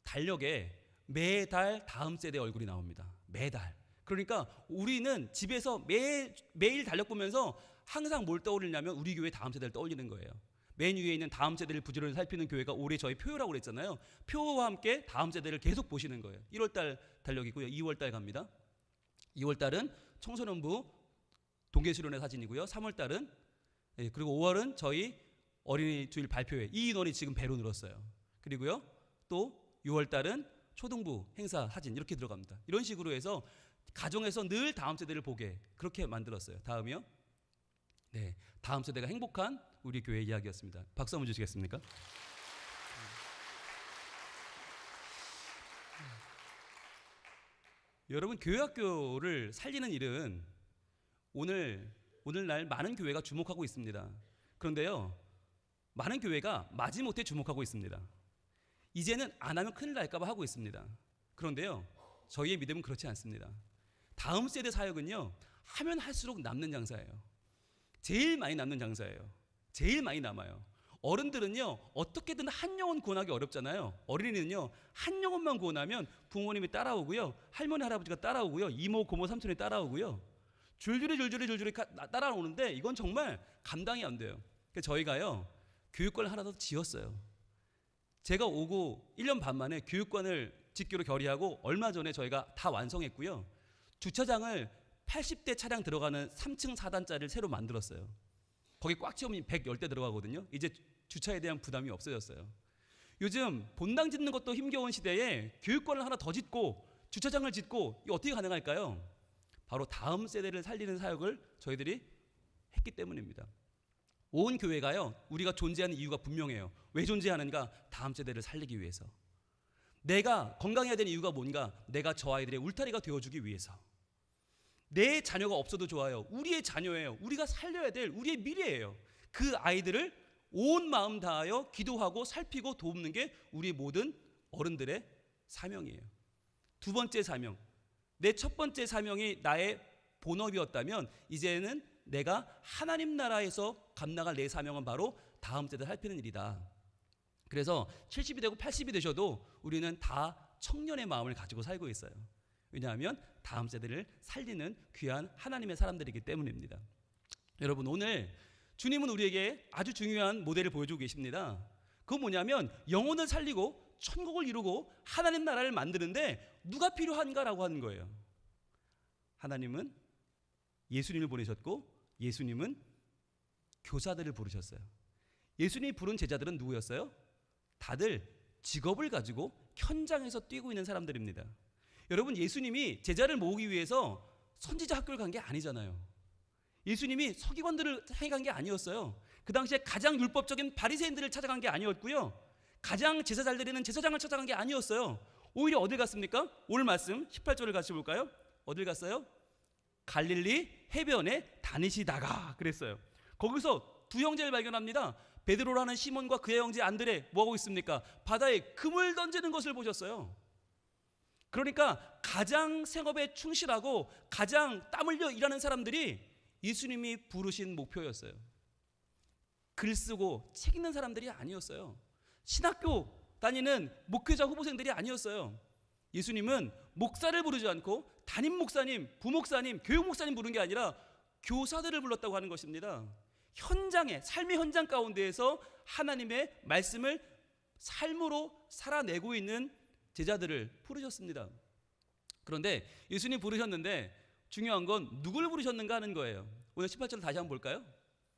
달력에 매달 다음 세대 얼굴이 나옵니다. 매달. 그러니까 우리는 집에서 매일 달력 보면서 항상 뭘 떠올리냐면 우리 교회 다음 세대를 떠올리는 거예요. 맨 위에 있는 다음 세대를 부지런히 살피는 교회가 올해 저희 표요라고 그랬잖아요. 표와 함께 다음 세대를 계속 보시는 거예요. 1월달 달력이고요. 2월달 갑니다. 2월달은 청소년부 동계수련회 사진이고요. 3월달은 그리고 5월은 저희 어린이 주일 발표회. 이 인원이 지금 배로 늘었어요. 그리고요. 또 6월달은 초등부 행사 사진 이렇게 들어갑니다. 이런 식으로 해서 가정에서 늘 다음 세대를 보게 그렇게 만들었어요. 다음이요. 네, 다음 세대가 행복한 우리 교회 이야기였습니다. 박수 한번 주시겠습니까? 여러분, 교회학교를 살리는 일은 오늘날 많은 교회가 주목하고 있습니다. 그런데요, 많은 교회가 마지못해 주목하고 있습니다. 이제는 안 하면 큰일 날까 봐 하고 있습니다. 그런데요, 저희의 믿음은 그렇지 않습니다. 다음 세대 사역은요, 하면 할수록 남는 장사예요. 제일 많이 남는 장사예요. 제일 많이 남아요. 어른들은요, 어떻게든 한 영혼 구원하기 어렵잖아요. 어린이는요, 한 영혼만 구원하면 부모님이 따라오고요, 할머니 할아버지가 따라오고요, 이모 고모 삼촌이 따라오고요, 줄줄이 따라오는데 이건 정말 감당이 안 돼요. 그래서 저희가요, 교육관을 하나 더 지었어요. 제가 오고 1년 반 만에 교육관을 짓기로 결의하고 얼마 전에 저희가 다 완성했고요, 주차장을 80대 차량 들어가는 3층 4단짜리를 새로 만들었어요. 거기 꽉 채우면 110대 들어가거든요. 이제 주차에 대한 부담이 없어졌어요. 요즘 본당 짓는 것도 힘겨운 시대에 교육관을 하나 더 짓고 주차장을 짓고 이게 어떻게 가능할까요? 바로 다음 세대를 살리는 사역을 저희들이 했기 때문입니다. 온 교회가요, 우리가 존재하는 이유가 분명해요. 왜 존재하는가? 다음 세대를 살리기 위해서. 내가 건강해야 되는 이유가 뭔가? 내가 저 아이들의 울타리가 되어주기 위해서. 내 자녀가 없어도 좋아요. 우리의 자녀예요. 우리가 살려야 될 우리의 미래예요. 그 아이들을 온 마음 다하여 기도하고 살피고 돕는 게 우리 모든 어른들의 사명이에요. 두 번째 사명, 내 첫 번째 사명이 나의 본업이었다면 이제는 내가 하나님 나라에서 감당할 내 사명은 바로 다음 세대를 살피는 일이다. 그래서 70이 되고 80이 되셔도 우리는 다 청년의 마음을 가지고 살고 있어요. 왜냐하면 다음 세대를 살리는 귀한 하나님의 사람들이기 때문입니다. 여러분, 오늘 주님은 우리에게 아주 중요한 모델을 보여주고 계십니다. 그건 뭐냐면 영혼을 살리고 천국을 이루고 하나님 나라를 만드는데 누가 필요한가라고 하는 거예요. 하나님은 예수님을 보내셨고 예수님은 교사들을 부르셨어요. 예수님이 부른 제자들은 누구였어요? 다들 직업을 가지고 현장에서 뛰고 있는 사람들입니다. 여러분, 예수님이 제자를 모으기 위해서 선지자 학교를 간 게 아니잖아요. 예수님이 서기관들을 향해 간 게 아니었어요. 그 당시에 가장 율법적인 바리새인들을 찾아간 게 아니었고요, 가장 제사 잘 드리는 제사장을 찾아간 게 아니었어요. 오히려 어딜 갔습니까? 오늘 말씀 18절을 같이 볼까요? 어딜 갔어요? 갈릴리 해변에 다니시다가 그랬어요. 거기서 두 형제를 발견합니다. 베드로라는 시몬과 그의 형제 안드레, 뭐하고 있습니까? 바다에 금을 던지는 것을 보셨어요. 그러니까 가장 생업에 충실하고 가장 땀 흘려 일하는 사람들이 예수님이 부르신 목표였어요. 글 쓰고 책 읽는 사람들이 아니었어요. 신학교 다니는 목회자 후보생들이 아니었어요. 예수님은 목사를 부르지 않고 담임 목사님, 부목사님, 교육 목사님 부른 게 아니라 교사들을 불렀다고 하는 것입니다. 현장에, 삶의 현장 가운데에서 하나님의 말씀을 삶으로 살아내고 있는 제자들을 부르셨습니다. 그런데 예수님 부르셨는데 중요한 건 누굴 부르셨는가 하는 거예요. 오늘 18절 다시 한번 볼까요?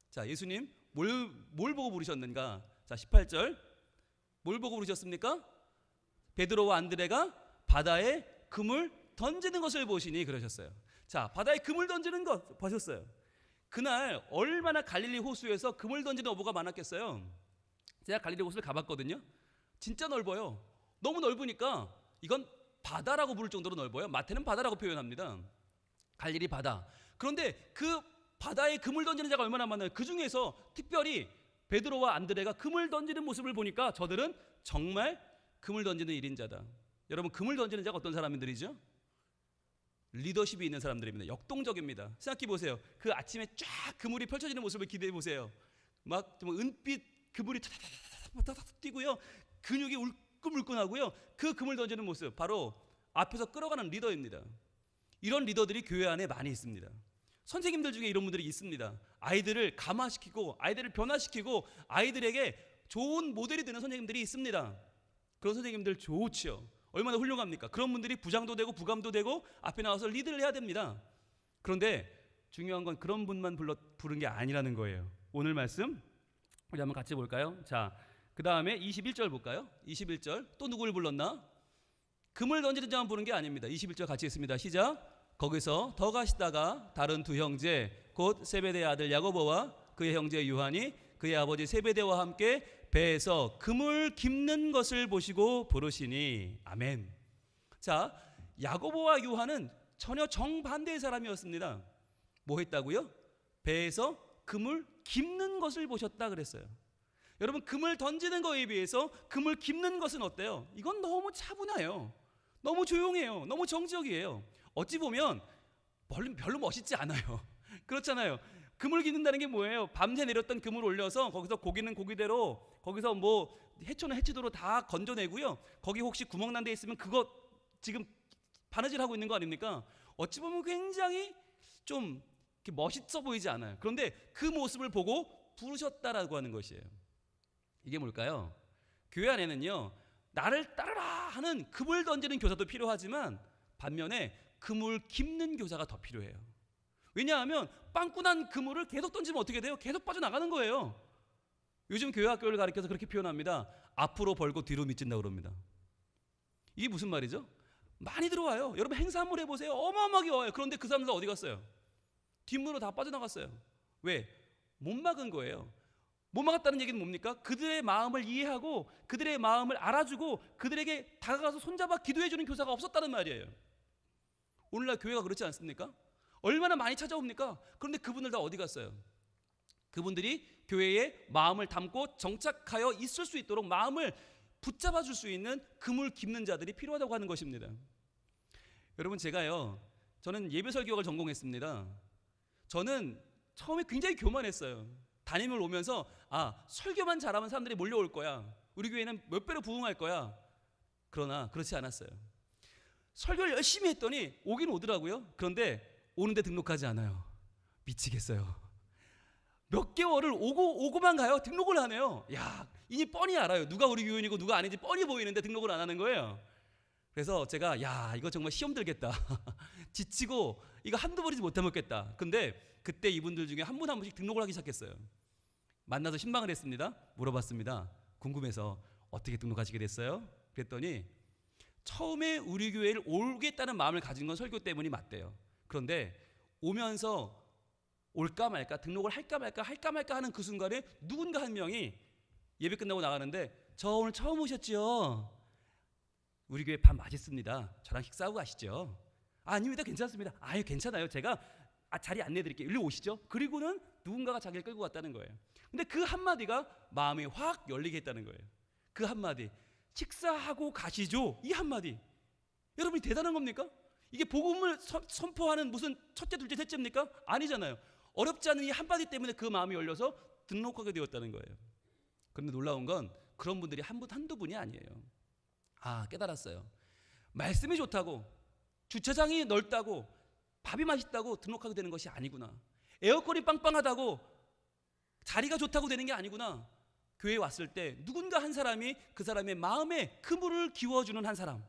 자, 예수님 뭘 보고 부르셨는가? 자, 18절 뭘 보고 부르셨습니까? 베드로와 안드레가 바다에 금을 던지는 것을 보시니 그러셨어요. 자, 바다에 금을 던지는 것 보셨어요. 그날 얼마나 갈릴리 호수에서 금을 던지는 어부가 많았겠어요. 제가 갈릴리 호수를 가봤거든요. 진짜 넓어요. 너무 넓으니까 이건 바다라고 부를 정도로 넓어요. 마태는 바다라고 표현합니다. 갈릴리 바다. 그런데 그 바다에 금을 던지는 자가 얼마나 많아요. 그 중에서 특별히 베드로와 안드레가 금을 던지는 모습을 보니까 저들은 정말 금을 던지는 1인자다. 여러분, 금을 던지는 자가 어떤 사람들이죠? 리더십이 있는 사람들입니다. 역동적입니다. 생각해 보세요. 그 아침에 쫙 그물이 펼쳐지는 모습을 기대해 보세요. 막 은빛 그물이 타타타타타타 뛰고요, 근육이 울끈울끈하고요. 그 금을 던지는 모습, 바로 앞에서 끌어가는 리더입니다. 이런 리더들이 교회 안에 많이 있습니다. 선생님들 중에 이런 분들이 있습니다. 아이들을 감화시키고 아이들을 변화시키고 아이들에게 좋은 모델이 되는 선생님들이 있습니다. 그런 선생님들 좋지요. 얼마나 훌륭합니까? 그런 분들이 부장도 되고 부감도 되고 앞에 나와서 리드를 해야 됩니다. 그런데 중요한 건 그런 분만 부른 게 아니라는 거예요. 오늘 말씀 우리 한번 같이 볼까요? 자, 그 다음에 21절 볼까요? 21절 또 누구를 불렀나? 금을 던지는 자만 부른 게 아닙니다. 21절 같이 있습니다. 시작. 거기서 더 가시다가 다른 두 형제 곧 세베대의 아들 야고보와 그의 형제 요한이 그의 아버지 세베대와 함께 배에서 금을 깁는 것을 보시고 부르시니. 아멘. 자, 야고보와 요한은 전혀 정반대의 사람이었습니다. 뭐 했다고요? 배에서 금을 깁는 것을 보셨다 그랬어요. 여러분, 금을 던지는 거에 비해서 금을 깁는 것은 어때요? 이건 너무 차분해요. 너무 조용해요. 너무 정적이에요. 어찌 보면 별로 멋있지 않아요. 그렇잖아요. 금을 깃는다는 게 뭐예요? 밤새 내렸던 금을 올려서 거기서 고기는 고기대로, 거기서 뭐 해초는 해초대로 다 건져내고요. 거기 혹시 구멍 난 데 있으면 그거 지금 바느질하고 있는 거 아닙니까? 어찌 보면 굉장히 좀 멋있어 보이지 않아요. 그런데 그 모습을 보고 부르셨다라고 하는 것이에요. 이게 뭘까요? 교회 안에는요, 나를 따르라 하는 금을 던지는 교사도 필요하지만 반면에 그물 깁는 교사가 더 필요해요. 왜냐하면 빵꾸난 그물을 계속 던지면 어떻게 돼요? 계속 빠져나가는 거예요. 요즘 교회 학교를 가르쳐서 그렇게 표현합니다. 앞으로 벌고 뒤로 미친다고 그럽니다. 이게 무슨 말이죠? 많이 들어와요. 여러분 행사 한번 해보세요. 어마어마하게 와요. 그런데 그 사람들 어디 갔어요? 뒷문으로 다 빠져나갔어요. 왜? 못 막은 거예요. 못 막았다는 얘기는 뭡니까? 그들의 마음을 이해하고 그들의 마음을 알아주고 그들에게 다가가서 손잡아 기도해주는 교사가 없었다는 말이에요. 오늘날 교회가 그렇지 않습니까? 얼마나 많이 찾아옵니까? 그런데 그분들 다 어디 갔어요? 그분들이 교회에 마음을 담고 정착하여 있을 수 있도록 마음을 붙잡아 줄 수 있는 금을 깁는 자들이 필요하다고 하는 것입니다. 여러분, 저는 예배 설교학을 전공했습니다. 저는 처음에 굉장히 교만했어요. 담임을 오면서 설교만 잘하면 사람들이 몰려올 거야. 우리 교회는 몇 배로 부흥할 거야. 그러나 그렇지 않았어요. 설교를 열심히 했더니 오긴 오더라고요. 그런데 오는데 등록하지 않아요. 미치겠어요. 몇 개월을 오고만 가요. 등록을 안 해요. 이미 뻔히 알아요. 누가 우리 교인이고 누가 아닌지 뻔히 보이는데 등록을 안 하는 거예요. 그래서 제가 이거 정말 시험 들겠다. 지치고 이거 한두 번이지 못 해먹겠다. 근데 그때 이분들 중에 한 분 한 분씩 등록을 하기 시작했어요. 만나서 신방을 했습니다. 물어봤습니다. 궁금해서 어떻게 등록하시게 됐어요? 그랬더니 처음에 우리 교회를 오겠다는 마음을 가진 건 설교 때문이 맞대요. 그런데 오면서 올까 말까, 등록을 할까 말까 하는 그 순간에 누군가 한 명이 예배 끝나고 나가는데 저 오늘 처음 오셨죠? 우리 교회 밥 맛있습니다. 저랑 식사하고 가시죠. 아닙니다. 괜찮습니다. 괜찮아요. 제가 자리 안내해드릴게요. 일로 오시죠. 그리고는 누군가가 자기를 끌고 갔다는 거예요. 근데 그 한마디가 마음이 확 열리게 했다는 거예요. 그 한마디, 식사하고 가시죠. 이 한마디, 여러분이 대단한 겁니까? 이게 복음을 선포하는 무슨 첫째, 둘째, 셋째입니까? 아니잖아요. 어렵지 않은 이 한마디 때문에 그 마음이 열려서 등록하게 되었다는 거예요. 그런데 놀라운 건 그런 분들이 한두 분이 아니에요. 깨달았어요. 말씀이 좋다고, 주차장이 넓다고, 밥이 맛있다고 등록하게 되는 것이 아니구나. 에어컨이 빵빵하다고, 자리가 좋다고 되는 게 아니구나. 교회에 왔을 때 누군가 한 사람이 그 사람의 마음에 그물을 기워주는 한 사람,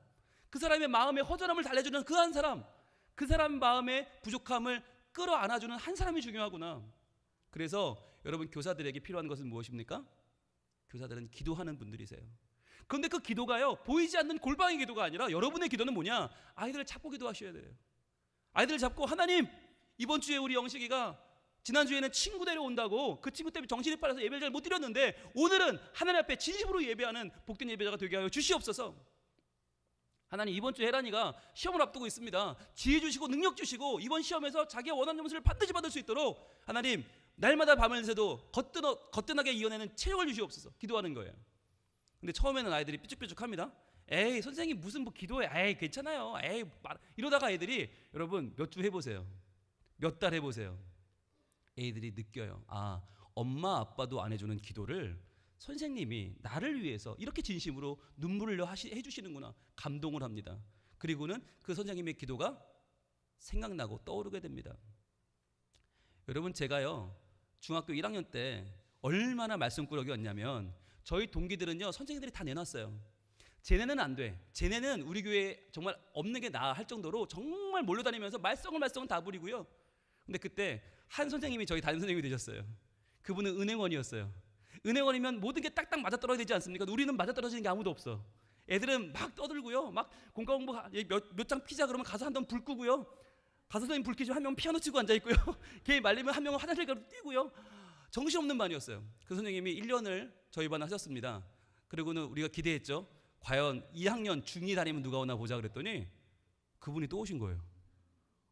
그 사람의 마음의 허전함을 달래주는 그 한 사람, 그 사람 마음의 부족함을 끌어안아주는 한 사람이 중요하구나. 그래서 여러분, 교사들에게 필요한 것은 무엇입니까? 교사들은 기도하는 분들이세요. 그런데 그 기도가요, 보이지 않는 골방의 기도가 아니라 여러분의 기도는 뭐냐? 아이들을 잡고 기도하셔야 돼요. 아이들을 잡고, 하나님, 이번 주에 우리 영식이가 지난주에는 친구 데려온다고 그 친구 때문에 정신이 팔려서 예배를 잘 못 드렸는데 오늘은 하나님 앞에 진심으로 예배하는 복된 예배자가 되게 하여 주시옵소서. 하나님, 이번 주 혜란이가 시험을 앞두고 있습니다. 지혜 주시고 능력 주시고 이번 시험에서 자기가 원하는 점수를 반드시 받을 수 있도록 하나님, 날마다 밤을 새도 거뜬하게 이어내는 체력을 주시옵소서. 기도하는 거예요. 근데 처음에는 아이들이 삐죽삐죽합니다. 선생님 무슨 기도해. 괜찮아요. 이러다가 애들이, 여러분 몇 주 해보세요. 몇 달 해보세요. 애들이 느껴요. 엄마 아빠도 안 해주는 기도를 선생님이 나를 위해서 이렇게 진심으로 눈물을 해주시는구나. 감동을 합니다. 그리고는 그 선생님의 기도가 생각나고 떠오르게 됩니다. 여러분, 제가요 중학교 1학년 때 얼마나 말썽꾸러기였냐면, 저희 동기들은요 선생님들이 다 내놨어요. 쟤네는 안 돼. 쟤네는 우리 교회에 정말 없는 게 나아 할 정도로 정말 몰려다니면서 말썽을 다 부리고요. 근데 그때 한 선생님이 저희 담임 선생님이 되셨어요. 그분은 은행원이었어요. 은행원이면 모든 게 딱딱 맞아떨어야 되지 않습니까? 우리는 맞아떨어지는 게 아무도 없어. 애들은 막 떠들고요. 막 공과 공부 몇 장 피자 그러면 가서 한 번 불 끄고요. 가서 선생님 불 켜주면 한 명은 피아노 치고 앉아있고요. 걔 말리면 한 명은 화장실 가서 뛰고요. 정신없는 반이었어요. 그 선생님이 1년을 저희 반 하셨습니다. 그리고는 우리가 기대했죠. 과연 2학년 중2 다니면 누가 오나 보자 그랬더니 그분이 또 오신 거예요.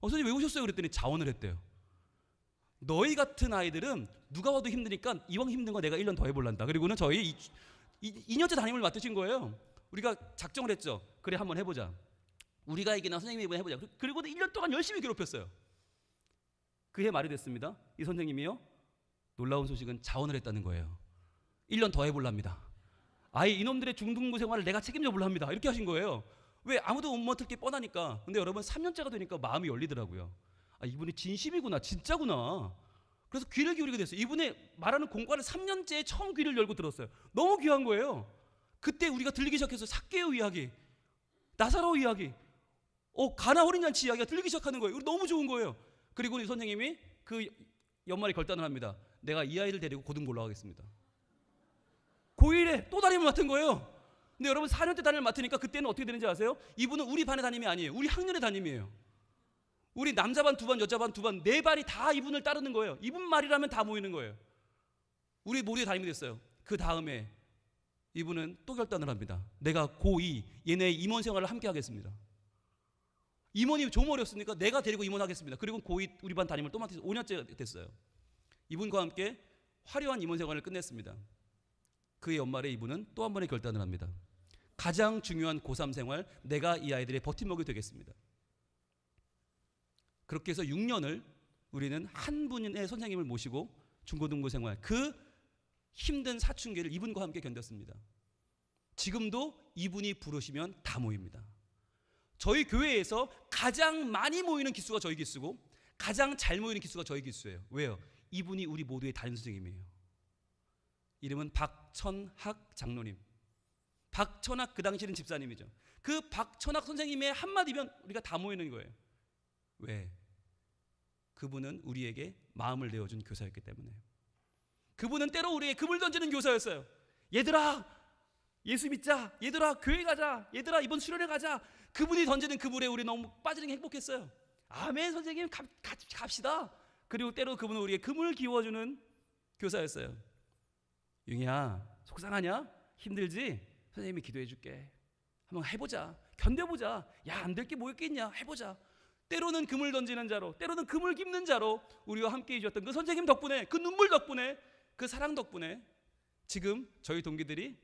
선생님 왜 오셨어요? 그랬더니 자원을 했대요. 너희 같은 아이들은 누가 와도 힘드니까 이왕 힘든 거 내가 1년 더 해볼란다. 그리고는 저희 2년째 담임을 맡으신 거예요. 우리가 작정을 했죠. 그래 한번 해보자. 우리가 이기나 선생님이 이번에 해보자. 그리고 1년 동안 열심히 괴롭혔어요. 그해 말이 됐습니다. 이 선생님이요, 놀라운 소식은 자원을 했다는 거예요. 1년 더 해볼랍니다. 아예 이놈들의 중등부 생활을 내가 책임져 볼랍니다. 이렇게 하신 거예요. 왜? 아무도 못 맡을 게 뻔하니까. 근데 여러분 3년째가 되니까 마음이 열리더라고요. 아, 이분이 진심이구나, 진짜구나. 그래서 귀를 기울이게 됐어요. 이분의 말하는 공과를 3년째에 처음 귀를 열고 들었어요. 너무 귀한 거예요. 그때 우리가 들리기 시작해서 삭개오 이야기, 나사로 이야기, 가나 어린 잔치 이야기가 들리기 시작하는 거예요. 너무 좋은 거예요. 그리고 이 선생님이 그 연말에 결단을 합니다. 내가 이 아이를 데리고 고등부 올라가겠습니다. 고1에 또 담임을 맡은 거예요. 근데 여러분 4년째 담임을 맡으니까 그때는 어떻게 되는지 아세요? 이분은 우리 반의 담임이 아니에요. 우리 학년의 담임이에요. 우리 남자 반 2반, 여자 반 2반, 4반이 다 이분을 따르는 거예요. 이분 말이라면 다 모이는 거예요. 우리 모두의 담임이 됐어요. 그 다음에 이분은 또 결단을 합니다. 내가 고2 얘네의 임원 생활을 함께 하겠습니다. 임원이 좀 어렸으니까 내가 데리고 임원하겠습니다. 그리고 고2 우리 반 담임을 또 맡아서 5년째 됐어요. 이분과 함께 화려한 임원 생활을 끝냈습니다. 그의 연말에 이분은 또 한 번의 결단을 합니다. 가장 중요한 고3 생활, 내가 이 아이들의 버팀목이 되겠습니다. 그렇게 해서 6년을 우리는 한 분의 선생님을 모시고 중고등부 생활, 그 힘든 사춘기를 이분과 함께 견뎠습니다. 지금도 이분이 부르시면 다 모입니다. 저희 교회에서 가장 많이 모이는 기수가 저희 기수고 가장 잘 모이는 기수가 저희 기수예요. 왜요? 이분이 우리 모두의 담임 선생님이에요. 이름은 박천학 장로님. 박천학 그 당시에는 집사님이죠. 그 박천학 선생님의 한마디면 우리가 다 모이는 거예요. 왜? 그분은 우리에게 마음을 내어준 교사였기 때문에. 그분은 때로 우리에게 금을 던지는 교사였어요. 얘들아 예수 믿자, 얘들아 교회 가자, 얘들아 이번 수련회 가자. 그분이 던지는 그 물에 우리 너무 빠지는 게 행복했어요. 아멘 선생님 같이 갑시다. 그리고 때로 그분은 우리에게 금을 기워주는 교사였어요. 융이야 속상하냐? 힘들지? 선생님이 기도해 줄게. 한번 해보자. 견뎌보자. 야 안 될 게 뭐 있겠냐? 해보자. 때로는 금을 던지는 자로, 때로는 금을 깁는 자로 우리와 함께 해주셨던 그 선생님 덕분에, 그 눈물 덕분에, 그 사랑 덕분에 지금 저희 동기들이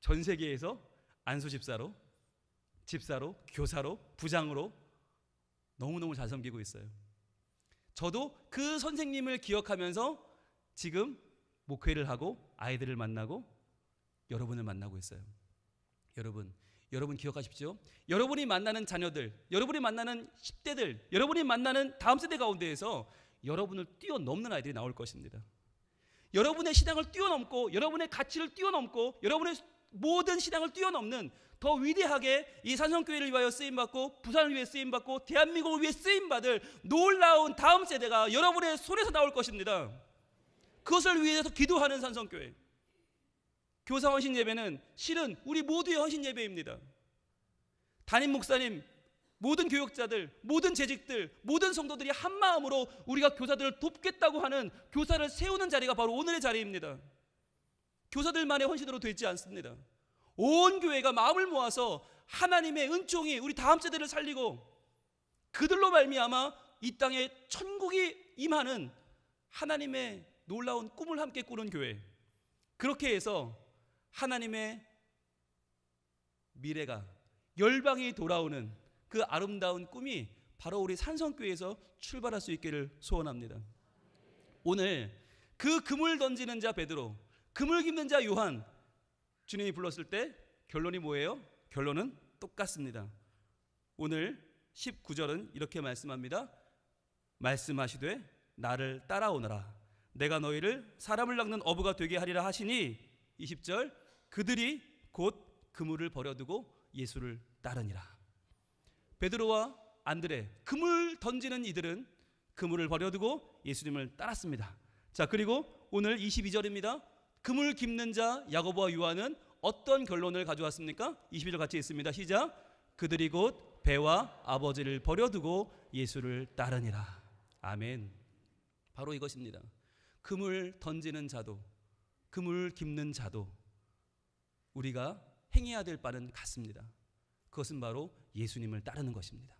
전 세계에서 안수 집사로, 교사로, 부장으로 너무너무 잘 섬기고 있어요. 저도 그 선생님을 기억하면서 지금 목회를 하고 아이들을 만나고 여러분을 만나고 있어요. 여러분 기억하십시오. 여러분이 만나는 자녀들, 여러분이 만나는 10대들, 여러분이 만나는 다음 세대 가운데에서 여러분을 뛰어넘는 아이들이 나올 것입니다. 여러분의 신앙을 뛰어넘고, 여러분의 가치를 뛰어넘고, 여러분의 모든 신앙을 뛰어넘는 더 위대하게 이 산성교회를 위하여 쓰임받고, 부산을 위해 쓰임받고, 대한민국을 위해 쓰임받을 놀라운 다음 세대가 여러분의 손에서 나올 것입니다. 그것을 위해서 기도하는 산성교회. 교사 헌신 예배는 실은 우리 모두의 헌신 예배입니다. 담임 목사님, 모든 교육자들, 모든 재직들, 모든 성도들이 한 마음으로 우리가 교사들을 돕겠다고 하는, 교사를 세우는 자리가 바로 오늘의 자리입니다. 교사들만의 헌신으로 되지 않습니다. 온 교회가 마음을 모아서 하나님의 은총이 우리 다음 세대를 살리고 그들로 말미암아 이 땅에 천국이 임하는 하나님의 놀라운 꿈을 함께 꾸는 교회. 그렇게 해서 하나님의 미래가 열방이 돌아오는 그 아름다운 꿈이 바로 우리 산성교회에서 출발할 수 있기를 소원합니다. 오늘 그 금을 던지는 자 베드로, 금을 깁는 자 요한, 주님이 불렀을 때 결론이 뭐예요? 결론은 똑같습니다. 오늘 19절은 이렇게 말씀합니다. 말씀하시되 나를 따라오너라. 내가 너희를 사람을 낚는 어부가 되게 하리라 하시니, 20절, 그들이 곧 그물을 버려두고 예수를 따르니라. 베드로와 안드레, 금을 던지는 이들은 그물을 버려두고 예수님을 따랐습니다. 자, 그리고 오늘 22절입니다. 금을 깁는 자 야고보와 요한은 어떤 결론을 가져왔습니까? 22절 같이 있습니다. 시작. 그들이 곧 배와 아버지를 버려두고 예수를 따르니라. 아멘. 바로 이것입니다. 금을 던지는 자도, 금을 깁는 자도 우리가 행해야 될 바는 같습니다. 그것은 바로 예수님을 따르는 것입니다.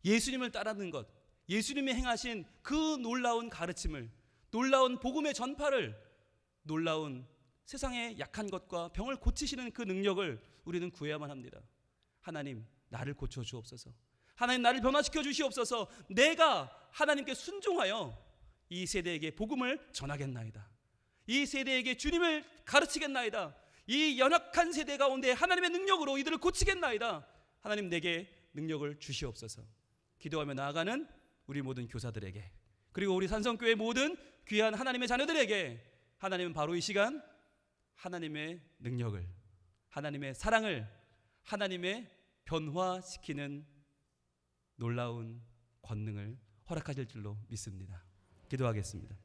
예수님을 따르는 것, 예수님이 행하신 그 놀라운 가르침을, 놀라운 복음의 전파를, 놀라운 세상의 약한 것과 병을 고치시는 그 능력을 우리는 구해야만 합니다. 하나님, 나를 고쳐 주옵소서. 하나님, 나를 변화시켜 주시옵소서. 내가 하나님께 순종하여 이 세대에게 복음을 전하겠나이다. 이 세대에게 주님을 가르치겠나이다. 이 연약한 세대 가운데 하나님의 능력으로 이들을 고치겠나이다. 하나님, 내게 능력을 주시옵소서. 기도하며 나아가는 우리 모든 교사들에게, 그리고 우리 산성교회 모든 귀한 하나님의 자녀들에게 하나님은 바로 이 시간 하나님의 능력을, 하나님의 사랑을, 하나님의 변화시키는 놀라운 권능을 허락하실 줄로 믿습니다. 기도하겠습니다.